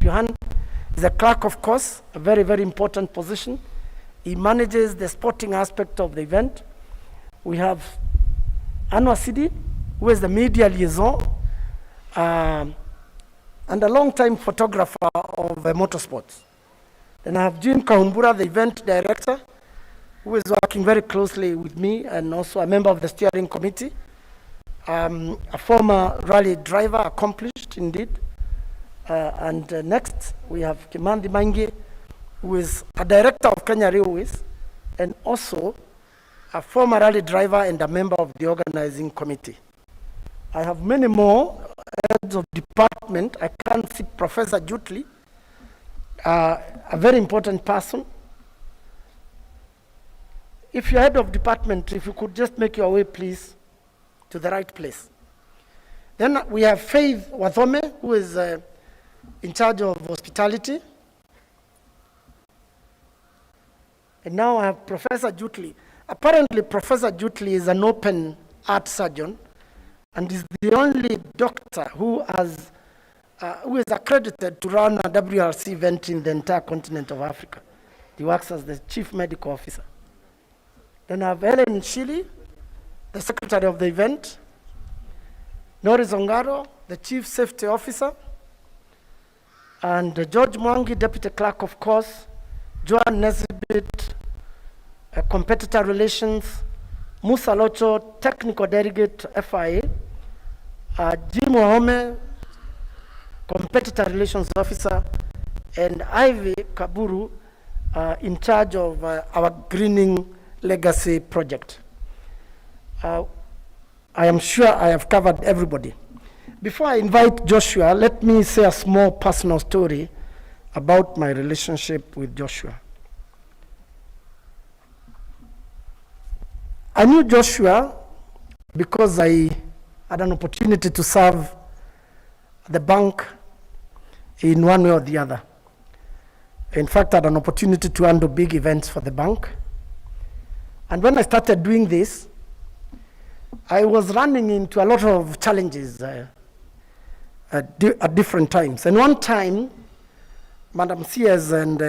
Johan is a clerk, of course, a very, very important position. He manages the sporting aspect of the event. We have M-Spidi, who is the media liaison, and a long-time photographer of motorsports. Then I have Jim Kaumbura, the event director, who is working very closely with me and also a member of the steering committee. A former rally driver, accomplished indeed. Next, we have Kimandi Mangi, who is a director of Kenya Railways and also a former rally driver and a member of the organizing committee. I have many more heads of department. I can't see Professor Jutli, a very important person. If you're head of department, if you could just make your way, please, to the right place. Then we have Faith Wathome, who is in charge of hospitality. And now I have Professor Jutli. Apparently, Professor Jutli is an open heart surgeon and is the only doctor who is accredited to run a WRC event in the entire continent of Africa. He works as the chief medical officer. Then I have Helen Shili, the secretary of the event. Norris Ongaro, the chief safety officer. And George Mwangi, deputy clerk, of course. Joan Nesbitt, competitor relations. Musa Locho, technical delegate, FIA. Jim Wahome, competitor relations officer. And Ivy Kaburu, in charge of our greening legacy project. I am sure I have covered everybody. Before I invite Joshua, let me say a small personal story about my relationship with Joshua. I knew Joshua because I had an opportunity to serve the bank in one way or the other. In fact, I had an opportunity to handle big events for the bank. And when I started doing this, I was running into a lot of challenges at different times. And one time, Madam CS and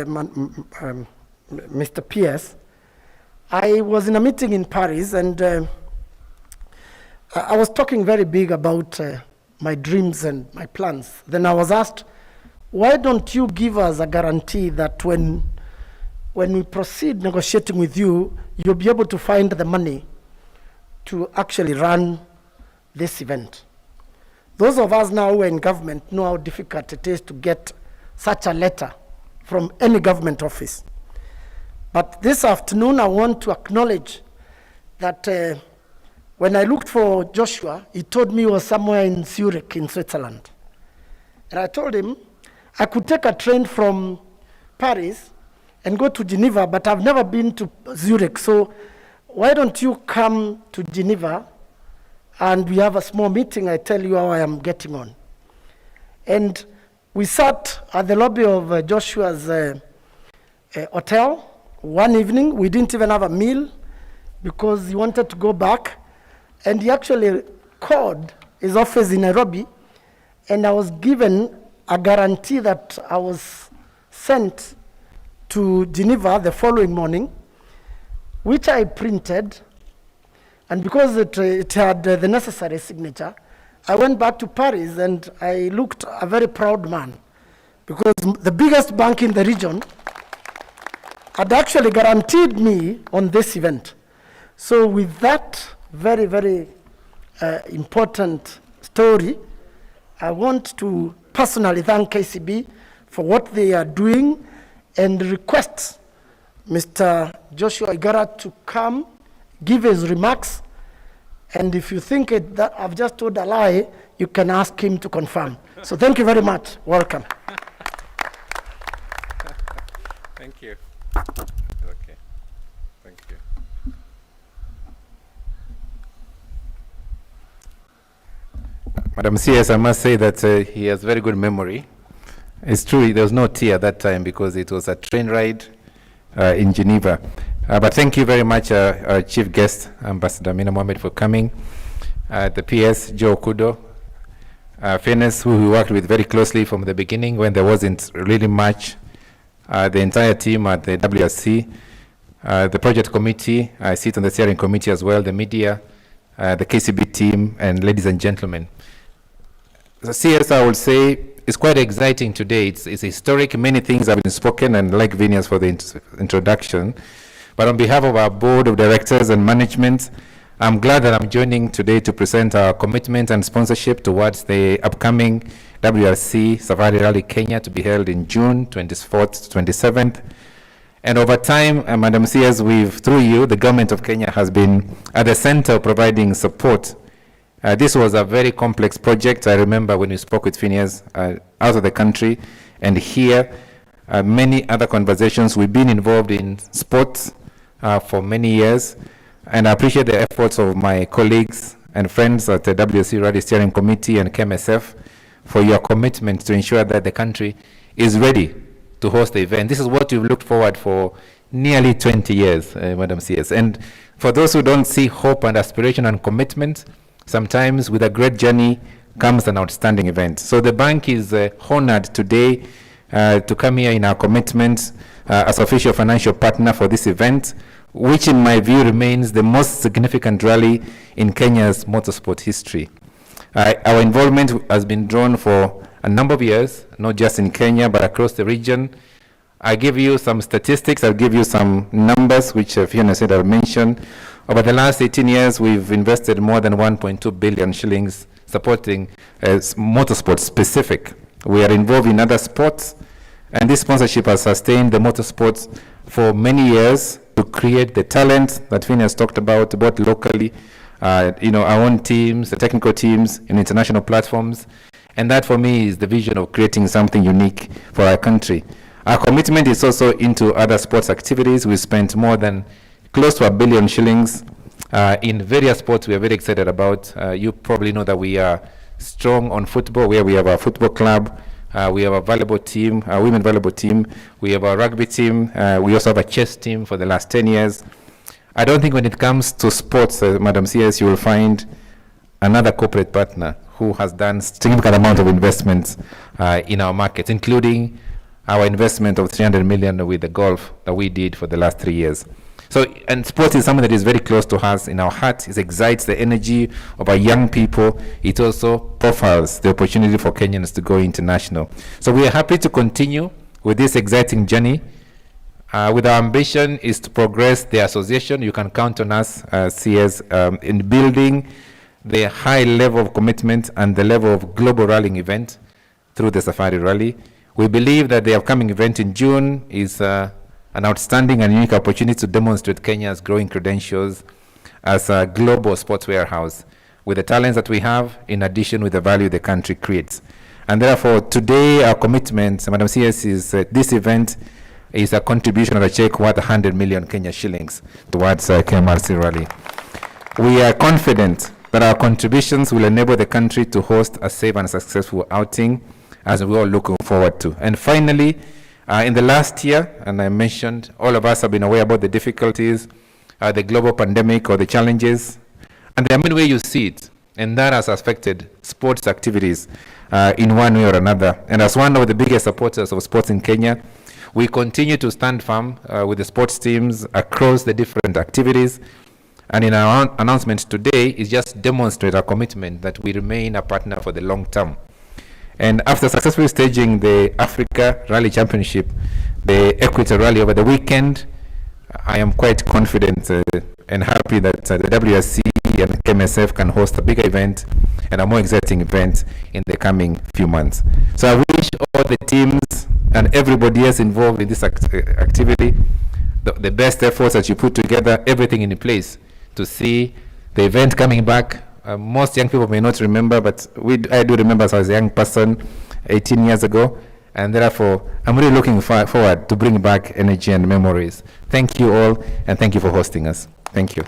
Mr. PS, I was in a meeting in Paris, and I was talking very big about my dreams and my plans. Then I was asked, why don't you give us a guarantee that when we proceed negotiating with you, you'll be able to find the money to actually run this event. Those of us now who are in government know how difficult it is to get such a letter from any government office. But this afternoon, I want to acknowledge that when I looked for Joshua, he told me he was somewhere in Zurich in Switzerland. And I told him I could take a train from Paris and go to Geneva, but I've never been to Zurich. So why don't you come to Geneva and we have a small meeting, I tell you how I am getting on. And we sat at the lobby of Joshua's hotel one evening. We didn't even have a meal because he wanted to go back. And he actually called his office in Nairobi, and I was given a guarantee that I was sent to Geneva the following morning, which I printed, and because it had the necessary signature, I went back to Paris and I looked a very proud man, because the biggest bank in the region had actually guaranteed me on this event. So with that very, very important story, I want to personally thank KCB for what they are doing and request Mr. Joshua Igara to come, give his remarks, and if you think that I've just told a lie, you can ask him to confirm. So thank you very much. Welcome. Thank you. Okay. Thank you. Madam CS, I must say that he has very good memory. It's true, there was no tea at that time because it was a train ride in Geneva. But thank you very much, our chief guest, Ambassador Amina Mohamed, for coming. The PS, Joe Kudo, Fairness, who we worked with very closely from the beginning when there wasn't really much, the entire team at the WRC, the project committee, I sit on the steering committee as well, the media, the KCB team, and ladies and gentlemen. The CS, I would say, is quite exciting today. It's historic. Many things have been spoken, and like Vinius for the introduction. But on behalf of our board of directors and management, I'm glad that I'm joining today to present our commitment and sponsorship towards the upcoming WRC Safari Rally Kenya to be held in June 24th to 27th. And over time, Madam CS, through you, the government of Kenya has been at the center of providing support. This was a very complex project. I remember when we spoke with Phineas out of the country, and here, many other conversations. We've been involved in sports for many years, and I appreciate the efforts of my colleagues and friends at the WRC Rally Steering Committee and KMSF for your commitment to ensure that the country is ready to host the event. This is what we've looked forward for nearly 20 years, Madam CS. And for those who don't see hope and aspiration and commitment, sometimes with a great journey comes an outstanding event. So the bank is honored today to come here in our commitment as official financial partner for this event, which in my view remains the most significant rally in Kenya's motorsport history. Our involvement has been drawn for a number of years, not just in Kenya, but across the region. I give you some statistics, I'll give you some numbers, which Fiona said I'll mention. Over the last 18 years, we've invested more than 1.2 billion shillings supporting motorsport specific. We are involved in other sports, and this sponsorship has sustained the motorsports for many years to create the talent that Fiona has talked about, both locally, our own teams, the technical teams, and international platforms. And that, for me, is the vision of creating something unique for our country. Our commitment is also into other sports activities. We spent more than close to 1 billion shillings in various sports we are very excited about. You probably know that we are strong on football, where we have our football club. We have a volleyball team, a women volleyball team. We have a rugby team. We also have a chess team for the last 10 years. I don't think when it comes to sports, Madam CS, you will find another corporate partner who has done significant amount of investments in our markets, including our investment of 300 million with the golf that we did for the last 3 years. So, and sports is something that is very close to us in our heart. It excites the energy of our young people. It also profiles the opportunity for Kenyans to go international. So we are happy to continue with this exciting journey. With our ambition is to progress the association. You can count on us, CS, in building the high level of commitment and the level of global rallying event through the Safari Rally. We believe that the upcoming event in June is an outstanding and unique opportunity to demonstrate Kenya's growing credentials as a global sports warehouse with the talents that we have, in addition with the value the country creates. And therefore, today our commitment, Madam CS, is this event is a contribution of a check worth 100 million Kenya shillings towards KMRC Rally. We are confident that our contributions will enable the country to host a safe and successful outing, as we're all looking forward to. And finally, in the last year, and I mentioned, all of us have been aware about the difficulties, the global pandemic or the challenges, and there are many ways you see it, and that has affected sports activities in one way or another. And as one of the biggest supporters of sports in Kenya, we continue to stand firm with the sports teams across the different activities. And in our announcement today is just demonstrate our commitment that we remain a partner for the long term. And after successfully staging the Africa Rally Championship, the Equator Rally over the weekend, I am quite confident and happy that the WRC and KMSF can host a bigger event and a more exciting event in the coming few months. So I wish all the teams and everybody else involved in this activity the best efforts that you put together, everything in place to see the event coming back. Most young people may not remember, but I do remember as I was a young person 18 years ago, and therefore I'm really looking forward to bring back energy and memories. Thank you all, and thank you for hosting us. Thank you.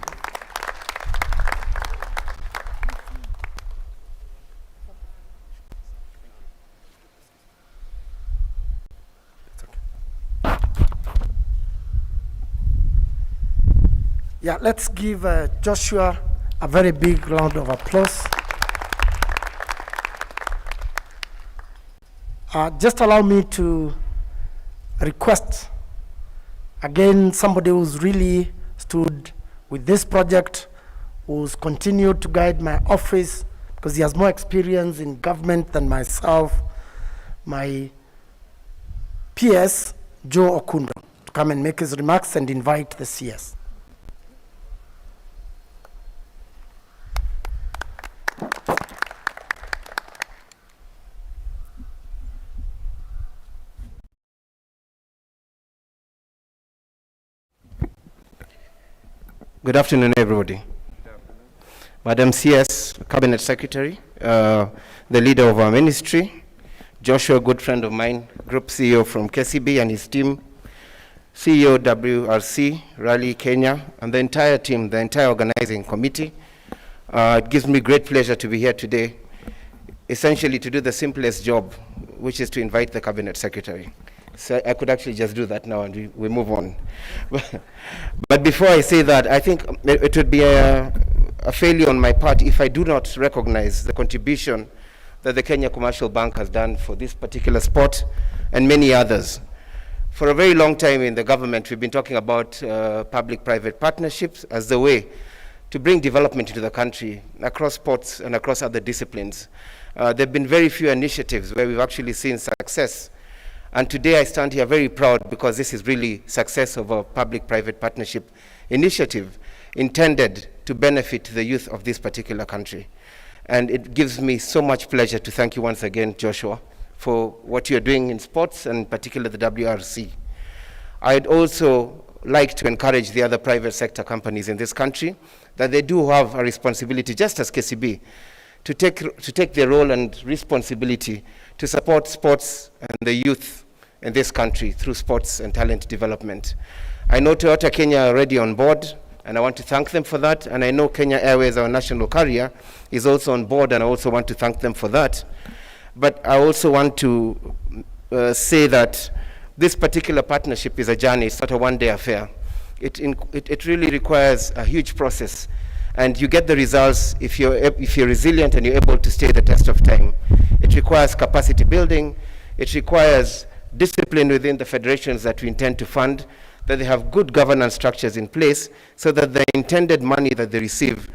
Yeah, let's give Joshua a very big round of applause. Just allow me to request again somebody who's really stood with this project, who's continued to guide my office because he has more experience in government than myself, my PS, Joe Okundo, to come and make his remarks and invite the CS. Good afternoon, everybody. Good afternoon. Madam CS, Cabinet Secretary, the leader of our ministry, Joshua, good friend of mine, Group CEO from KCB and his team, CEO WRC, Rally Kenya, and the entire team, the entire organizing committee. It gives me great pleasure to be here today, essentially to do the simplest job, which is to invite the Cabinet Secretary. So I could actually just do that now and we move on. But before I say that, I think it would be a failure on my part if I do not recognize the contribution that the Kenya Commercial Bank has done for this particular sport and many others. For a very long time in the government, we've been talking about public-private partnerships as the way to bring development into the country across sports and across other disciplines. There have been very few initiatives where we've actually seen success. And today I stand here very proud because this is really success of a public-private partnership initiative intended to benefit the youth of this particular country. And it gives me so much pleasure to thank you once again, Joshua, for what you're doing in sports and particularly the WRC. I'd also like to encourage the other private sector companies in this country that they do have a responsibility, just as KCB, to take their role and responsibility to support sports and the youth in this country through sports and talent development. I know Toyota Kenya are already on board, and I want to thank them for that. And I know Kenya Airways, our national carrier, is also on board, and I also want to thank them for that. But I also want to say that this particular partnership is a journey. It's not a one-day affair. It really requires a huge process. And you get the results if you're resilient and you're able to stay the test of time. It requires capacity building. It requires discipline within the federations that we intend to fund, that they have good governance structures in place so that the intended money that they receive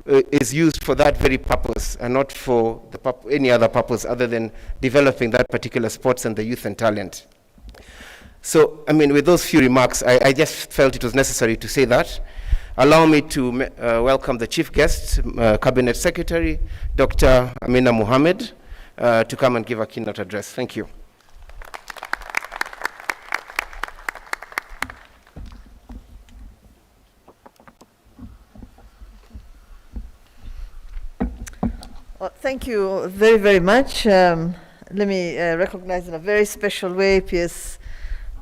is used for that very purpose and not for any other purpose other than developing that particular sports and the youth and talent. So, I mean, with those few remarks, I just felt it was necessary to say that. Allow me to welcome the chief guest, Cabinet Secretary, Dr. Amina Mohamed, to come and give a keynote address. Thank you. Well, thank you very, very much. Let me recognize in a very special way PS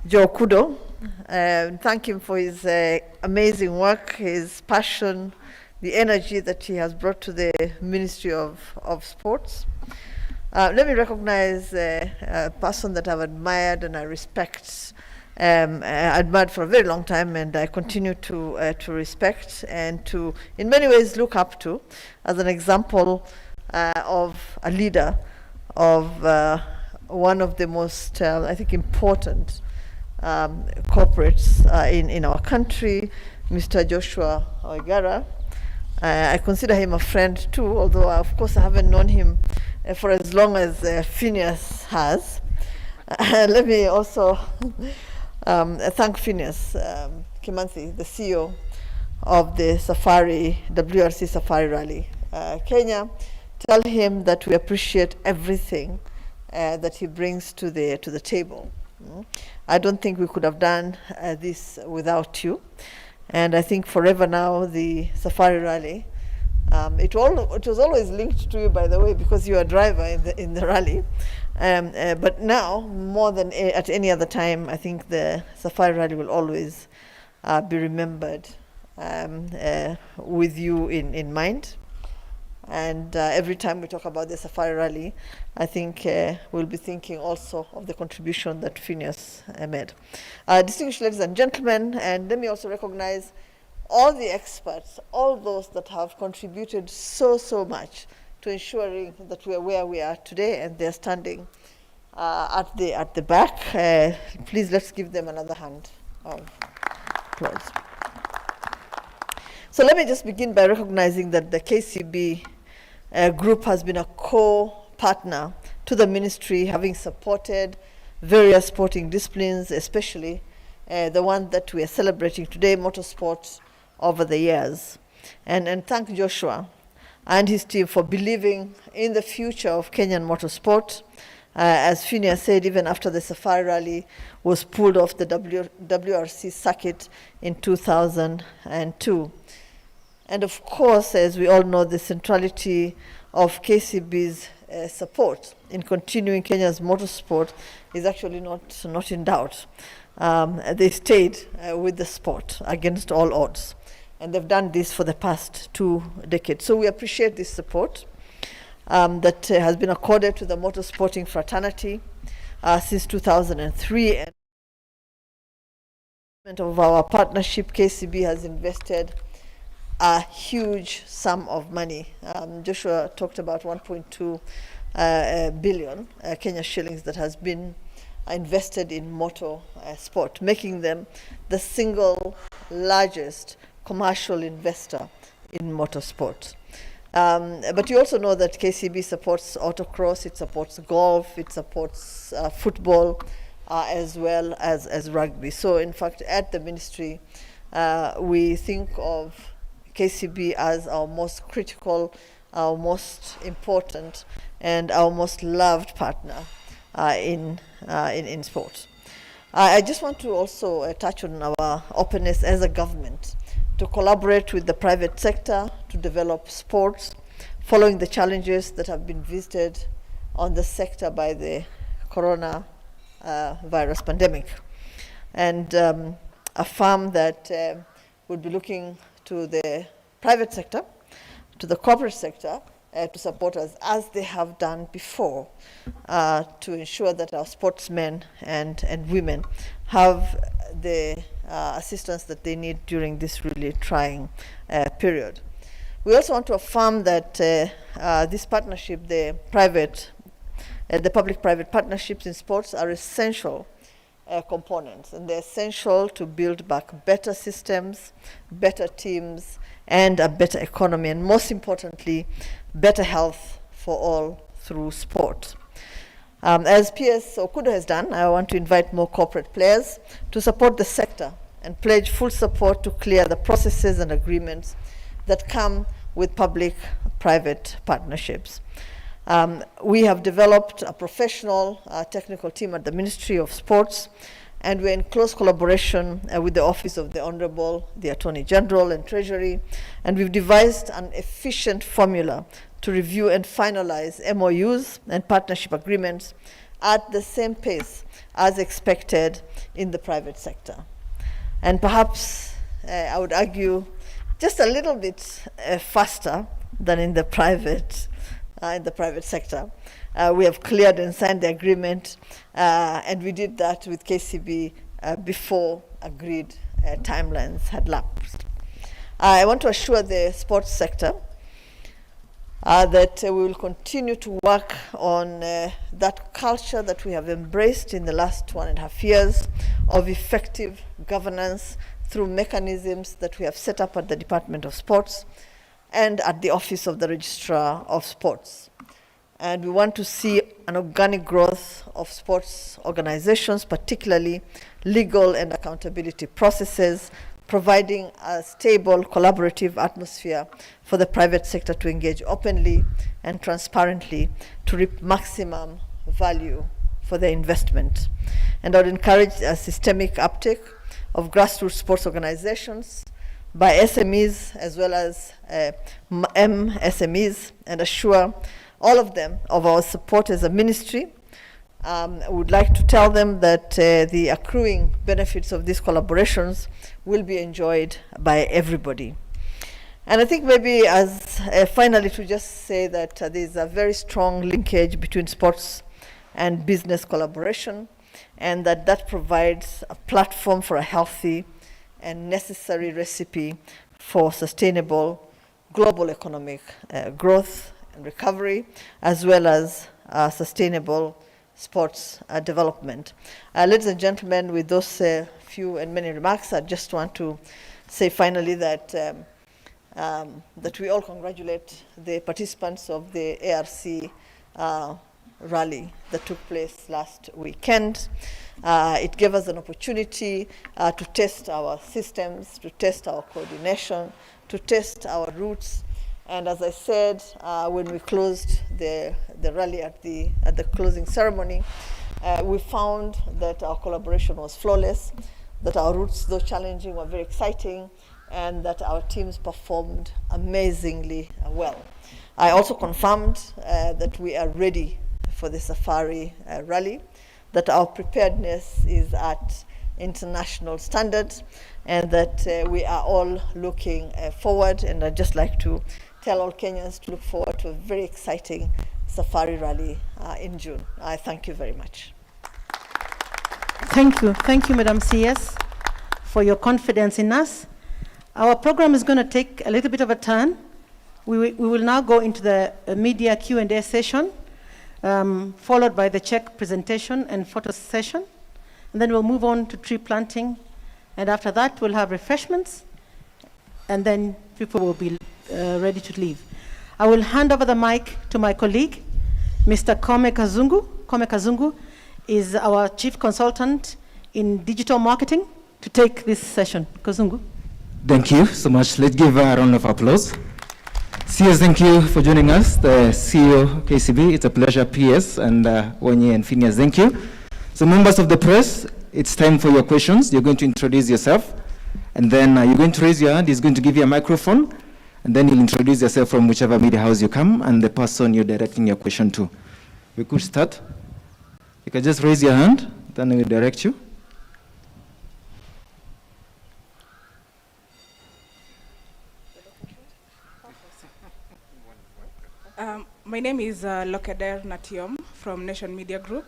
Joe Okundo. Thank him for his amazing work, his passion, the energy that he has brought to the Ministry of Sports. Let me recognize a person that I've admired and I respect, admired for a very long time, and I continue to respect and to, in many ways, look up to as an example of a leader of one of the most, I think, important corporates in our country, Mr. Joshua Oigara. I consider him a friend too, although of course I haven't known him for as long as Phineas has. Let me also thank Phineas Kimanthi, the CEO of the WRC Safari Rally Kenya. Tell him that we appreciate everything that he brings to the table. I don't think we could have done this without you. And I think forever now, the Safari Rally, it was always linked to you, by the way, because you're a driver in the rally. But now, more than at any other time, I think the Safari Rally will always be remembered with you in mind. And every time we talk about the Safari Rally, I think we'll be thinking also of the contribution that Phineas made. Distinguished ladies and gentlemen, and let me also recognize all the experts, all those that have contributed so much to ensuring that we are where we are today, and they're standing at the back. Please let's give them another hand of applause. So let me just begin by recognizing that the KCB group has been a co-partner to the ministry, having supported various sporting disciplines, especially the one that we are celebrating today, motorsport, over the years. And thank Joshua and his team for believing in the future of Kenyan motorsport. As Phineas said, even after the Safari Rally was pulled off the WRC circuit in 2002. And of course, as we all know, the centrality of KCB's support in continuing Kenya's motorsport is actually not in doubt. They stayed with the sport against all odds. And they've done this for the past 2 decades. So we appreciate this support that has been accorded to the motorsporting fraternity since 2003. And of our partnership, KCB has invested a huge sum of money. Joshua talked about 1.2 billion Kenya shillings that has been invested in motor sport, making them the single largest commercial investor in motorsport. But you also know that KCB supports autocross, it supports golf, it supports football, as well as rugby. So in fact, at the ministry, we think of KCB as our most critical, our most important, and our most loved partner in sport. I just want to also touch on our openness as a government to collaborate with the private sector to develop sports following the challenges that have been visited on the sector by the corona virus pandemic. And affirm that we'll be looking to the private sector, to the corporate sector, to support us as they have done before, to ensure that our sportsmen and women have the assistance that they need during this really trying period. We also want to affirm that this partnership, the public-private partnerships in sports are essential components, and they're essential to build back better systems, better teams, and a better economy, and most importantly, better health for all through sport. As PS Okudo has done, I want to invite more corporate players to support the sector and pledge full support to clear the processes and agreements that come with public-private partnerships. We have developed a professional technical team at the Ministry of Sports, and we're in close collaboration with the Office of the Honorable, the Attorney General and Treasury, and we've devised an efficient formula to review and finalize MOUs and partnership agreements at the same pace as expected in the private sector. And perhaps I would argue just a little bit faster than in the private sector. We have cleared and signed the agreement, and we did that with KCB before agreed timelines had lapsed. I want to assure the sports sector that we will continue to work on that culture that we have embraced in the last 1.5 years of effective governance through mechanisms that we have set up at the Department of Sports and at the Office of the Registrar of Sports. And we want to see an organic growth of sports organizations, particularly legal and accountability processes, providing a stable, collaborative atmosphere for the private sector to engage openly and transparently to reap maximum value for their investment. And I would encourage a systemic uptake of grassroots sports organizations by SMEs as well as MSMEs, and assure all of them of our support as a ministry. I would like to tell them that the accruing benefits of these collaborations will be enjoyed by everybody. And I think maybe as finally to just say that there's a very strong linkage between sports and business collaboration, and that provides a platform for a healthy and necessary recipe for sustainable global economic growth and recovery, as well as sustainable sports development. Ladies and gentlemen, with those few and many remarks, I just want to say finally that that we all congratulate the participants of the ARC rally that took place last weekend. It gave us an opportunity to test our systems, to test our coordination, to test our roots. And as I said, when we closed the rally at the closing ceremony, we found that our collaboration was flawless, that our routes, though challenging, were very exciting, and that our teams performed amazingly well. I also confirmed that we are ready for the Safari rally, that our preparedness is at international standards, and that we are all looking forward. And I'd just like to tell all Kenyans to look forward to a very exciting Safari rally in June. I thank you very much. Thank you, Madam CS, for your confidence in us. Our program is going to take a little bit of a turn. We will now go into the media Q&A session, followed by the check presentation and photo session. And then we'll move on to tree planting. And after that, we'll have refreshments. And then people will be ready to leave. I will hand over the mic to my colleague, Mr. Kome Kazungu. Kome Kazungu is our chief consultant in digital marketing to take this session. Kazungu. Thank you so much. Let's give a round of applause. CS, thank you for joining us. The CEO, KCB, it's a pleasure. PS and Wanye and Phineas, thank you. So members of the press, it's time for your questions. You're going to introduce yourself, and then you're going to raise your hand. He's going to give you a microphone, and then you'll introduce yourself from whichever media house you come, and the person you're directing your question to. We could start. You can just raise your hand, then we'll direct you. My name is Lokeder Natiom from Nation Media Group.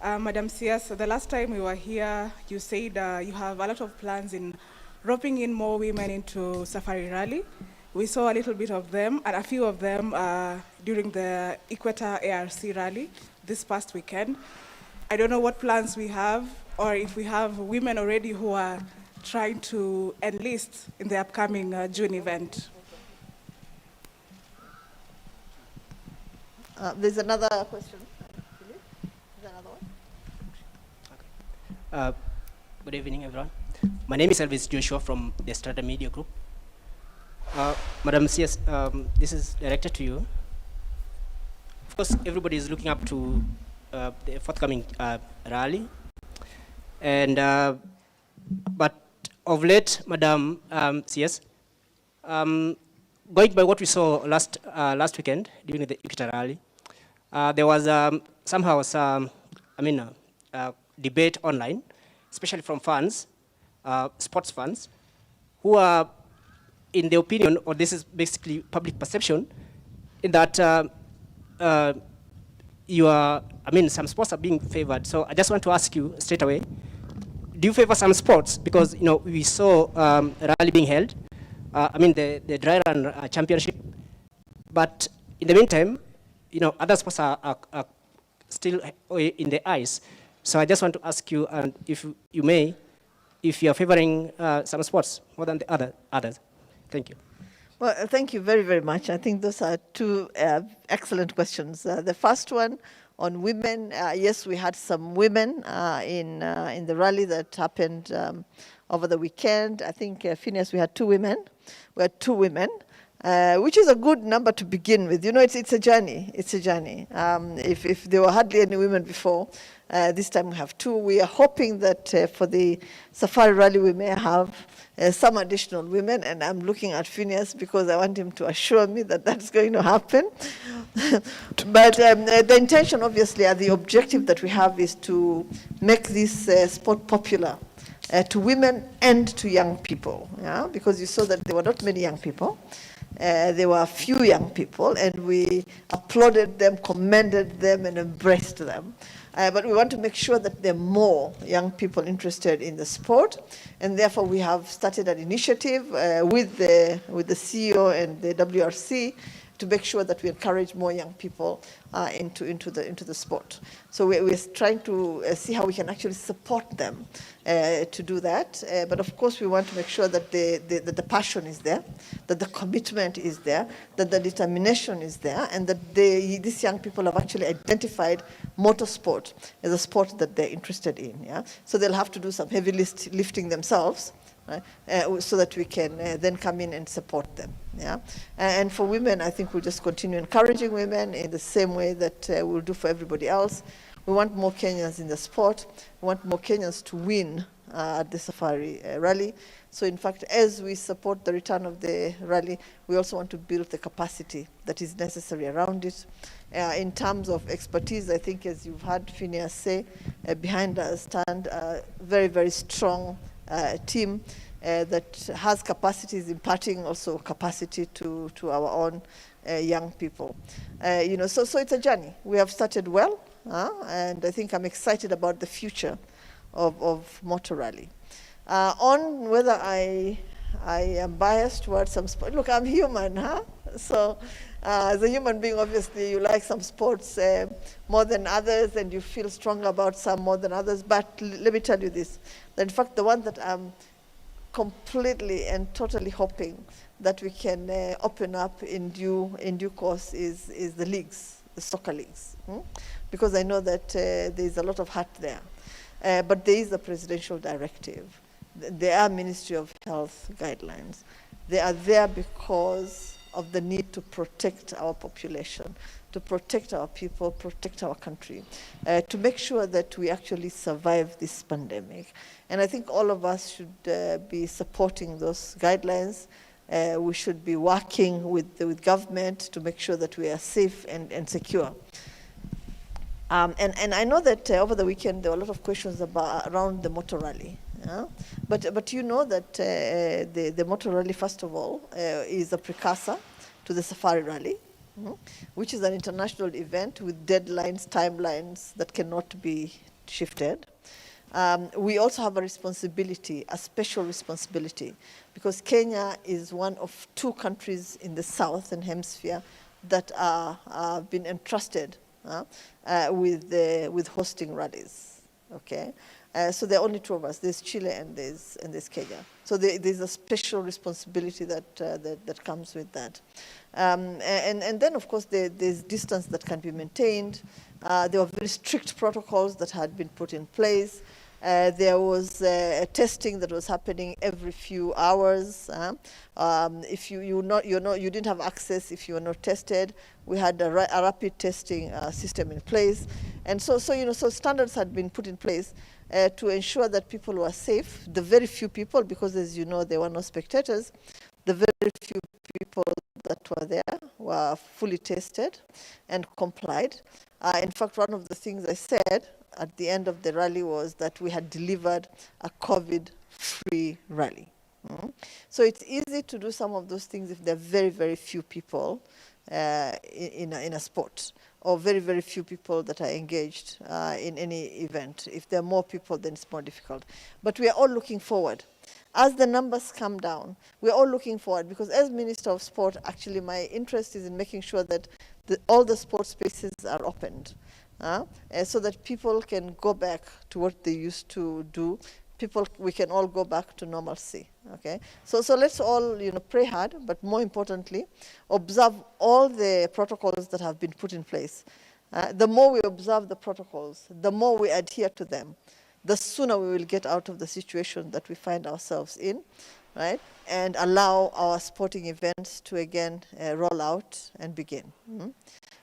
Madam CS, the last time we were here, you said you have a lot of plans in roping in more women into Safari Rally. We saw a little bit of them, and a few of them during the Equator ARC Rally this past weekend. I don't know what plans we have, or if we have women already who are trying to enlist in the upcoming June event. There's another question. Is there another one? Good evening, everyone. My name is Elvis Joshua from the Strata Media Group. Madam CS, this is directed to you. Of course, everybody is looking up to the forthcoming rally. And, but of late, Madam CS, going by what we saw last weekend during the Equator rally, there was somehow some, debate online, especially from fans, sports fans, who are, in the opinion, or this is basically public perception, in that some sports are being favored. So I just want to ask you straight away, do you favor some sports? Because we saw a rally being held, the dry run championship, but in the meantime, other sports are still in the ice. So I just want to ask you, and if you may, if you are favoring some sports more than the others. Thank you. Well, thank you very, very much. I think those are two excellent questions. The first one on women, yes, we had some women in the rally that happened over the weekend. I think, Phineas, we had two women. We had two women, which is a good number to begin with. It's a journey. It's a journey. If there were hardly any women before, this time we have two. We are hoping that for the Safari Rally we may have some additional women, and I'm looking at Phineas because I want him to assure me that that's going to happen. But the intention, obviously, the objective that we have is to make this sport popular to women and to young people, because you saw that there were not many young people. There were a few young people, and we applauded them, commended them, and embraced them. But we want to make sure that there are more young people interested in the sport, and therefore we have started an initiative with the CEO and the WRC to make sure that we encourage more young people into the sport. So we're trying to see how we can actually support them to do that. But of course, we want to make sure that the passion is there, that the commitment is there, that the determination is there, and that these young people have actually identified motorsport as a sport that they're interested in. Yeah? So they'll have to do some heavy lifting themselves, right? So that we can then come in and support them. Yeah? And for women, I think we'll just continue encouraging women in the same way that we'll do for everybody else. We want more Kenyans in the sport. We want more Kenyans to win at the Safari Rally. So in fact, as we support the return of the rally, we also want to build the capacity that is necessary around it. In terms of expertise, I think as you've heard Phineas say, behind us stand a very, very strong team that has capacities, imparting also capacity to our own young people. So it's a journey. We have started well, and I think I'm excited about the future of Motor Rally. On whether I am biased towards some sport, look, I'm human, So as a human being, obviously, you like some sports more than others, and you feel strong about some more than others. But let me tell you this, that in fact, the one that I'm completely and totally hoping that we can open up in due course is the leagues, the soccer leagues, because I know that there's a lot of heart there. But there is a presidential directive. There are Ministry of Health guidelines. They are there because of the need to protect our population, to protect our people, protect our country, to make sure that we actually survive this pandemic. And I think all of us should be supporting those guidelines. We should be working with government to make sure that we are safe and secure. And I know that over the weekend there were a lot of questions around the Motor Rally. But you know that the Motor Rally, first of all, is a precursor to the Safari Rally, which is an international event with deadlines, timelines that cannot be shifted. We also have a responsibility, a special responsibility, because Kenya is one of 2 countries in the southern hemisphere that are been entrusted with hosting rallies. Okay. So there are only 2 of us. There's Chile and there's Kenya. So there's a special responsibility that comes with that. And then, of course, there's distance that can be maintained. There were very strict protocols that had been put in place. There was a testing that was happening every few hours. If you didn't have access if you were not tested, we had a rapid testing system in place, and so standards had been put in place to ensure that people were safe. The very few people, because as you know there were no spectators, the very few people that were there were fully tested and complied. In fact, one of the things I said at the end of the rally was that we had delivered a COVID-free rally. So it's easy to do some of those things if there are very, very few people in a sport, or very, very few people that are engaged in any event. If there are more people, then it's more difficult. But we are all looking forward. As the numbers come down, we're all looking forward, because as Minister of Sport, actually my interest is in making sure that all the sports spaces are opened, so that people can go back to what they used to do. We can all go back to normalcy. Okay, so let's all pray hard, but more importantly, observe all the protocols that have been put in place. The more we observe the protocols, the more we adhere to them, the sooner we will get out of the situation that we find ourselves in, right? And allow our sporting events to again roll out and begin.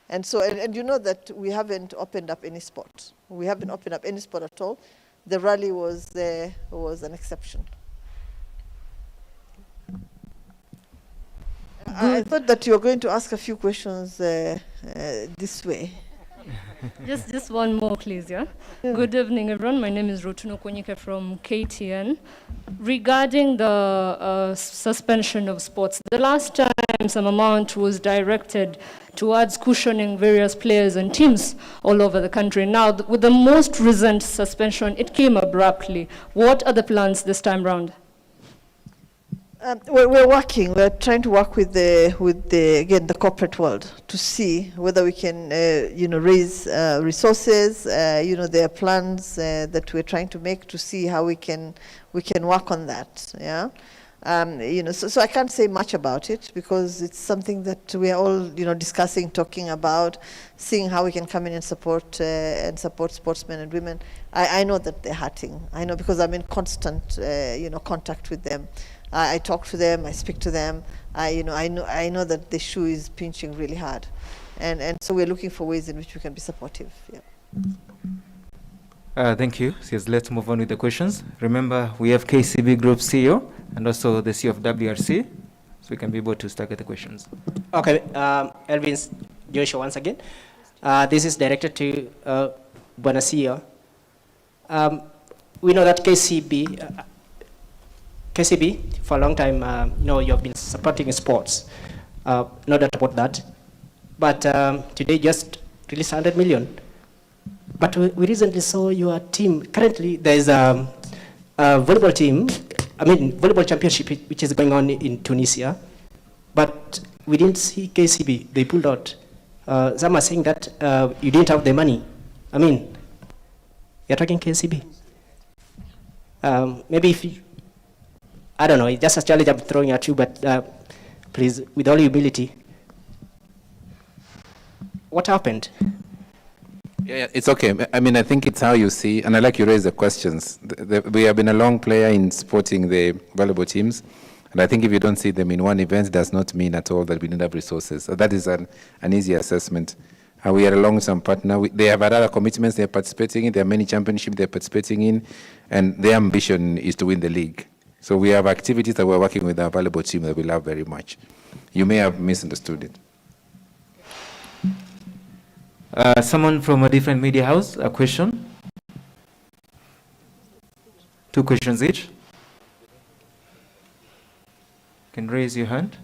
And so, and you know that we haven't opened up any sport. We haven't opened up any sport at all. The rally was an exception. I thought that you were going to ask a few questions this way. Just one more, please, yeah? Good evening, everyone. My name is Rotuno Konyike from KTN. Regarding the suspension of sports, the last time some amount was directed towards cushioning various players and teams all over the country. Now, with the most recent suspension, it came abruptly. What are the plans this time round? We're working. We're trying to work with the corporate world to see whether we can, raise resources. There are plans that we're trying to make to see how we can work on that. Yeah. So I can't say much about it because it's something that we are all, discussing, talking about, seeing how we can come in and support sportsmen and women. I know that they're hurting. I know because I'm in constant, contact with them. I talk to them. I speak to them. I know that the shoe is pinching really hard, and so we're looking for ways in which we can be supportive. Yeah. Thank you. Yes, let's move on with the questions. Remember, we have KCB Group CEO and also the CEO of WRC, so we can be able to start with the questions. Okay, Elvin Joshua once again. This is directed to Bwana CEO. We know that KCB, for a long time, you have been supporting sports. No doubt about that. But today just released 100 million. But we recently saw your team. Currently, there's a volleyball team, volleyball championship, which is going on in Tunisia. But we didn't see KCB. They pulled out. Some are saying that you didn't have the money. You're talking KCB. Maybe if you, I don't know, it's just a challenge I'm throwing at you, but please, with all humility, what happened? Yeah, it's okay. I think it's how you see, and I like you raise the questions. We have been a long player in supporting the volleyball teams, and I think if you don't see them in one event, it does not mean at all that we don't have resources. So that is an easy assessment. We are a long-term partner. They have other commitments they're participating in. There are many championships they're participating in, and their ambition is to win the league. So we have activities that we're working with our volleyball team that we love very much. You may have misunderstood it. Someone from a different media house, a question? 2 questions each. Can raise your hand.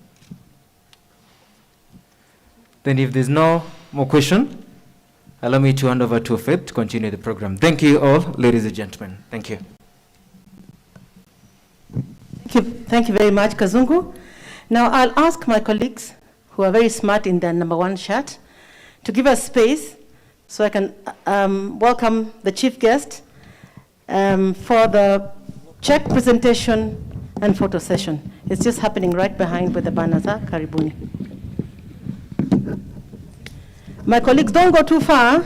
Then if there's no more question, allow me to hand over to Faith to continue the program. Thank you all, ladies and gentlemen. Thank you. Thank you very much, Kazungu. Now I'll ask my colleagues, who are very smart in their number 1 shirt, to give us space so I can welcome the chief guest for the check presentation and photo session. It's just happening right behind where the banners are. Karibuni. My colleagues, don't go too far.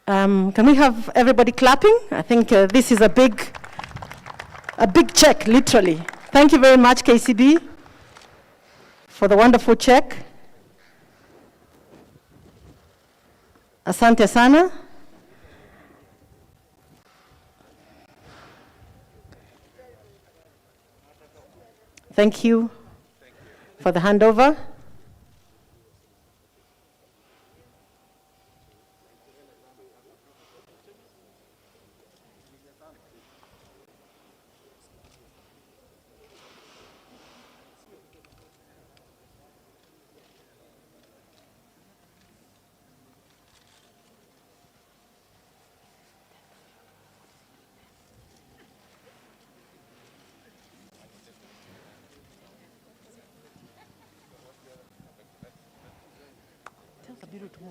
Can we have everybody clapping? I think this is a big check, literally. Thank you very much, KCB, for the wonderful check. Asante sana. Thank you for the handover.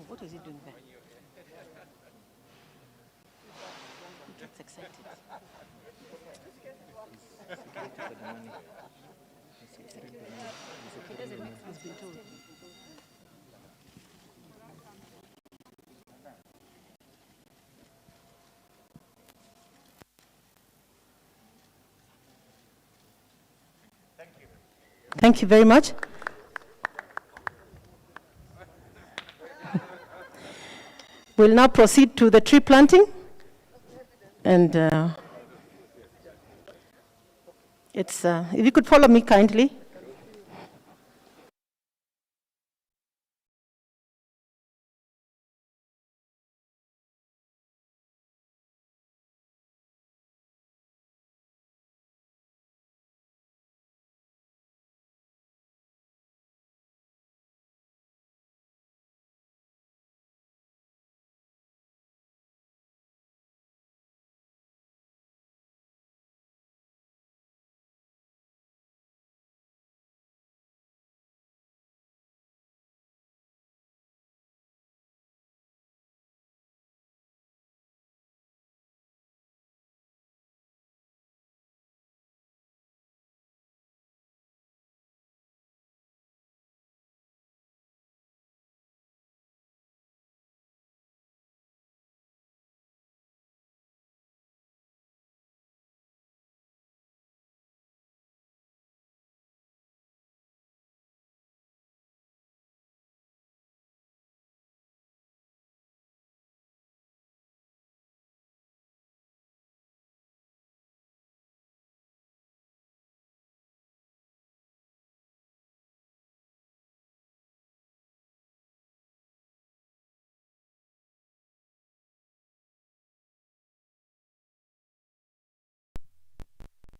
What is he doing there? He gets excited. He doesn't know. He's been told. Thank you very much. We'll now proceed to the tree planting. And if you could follow me kindly.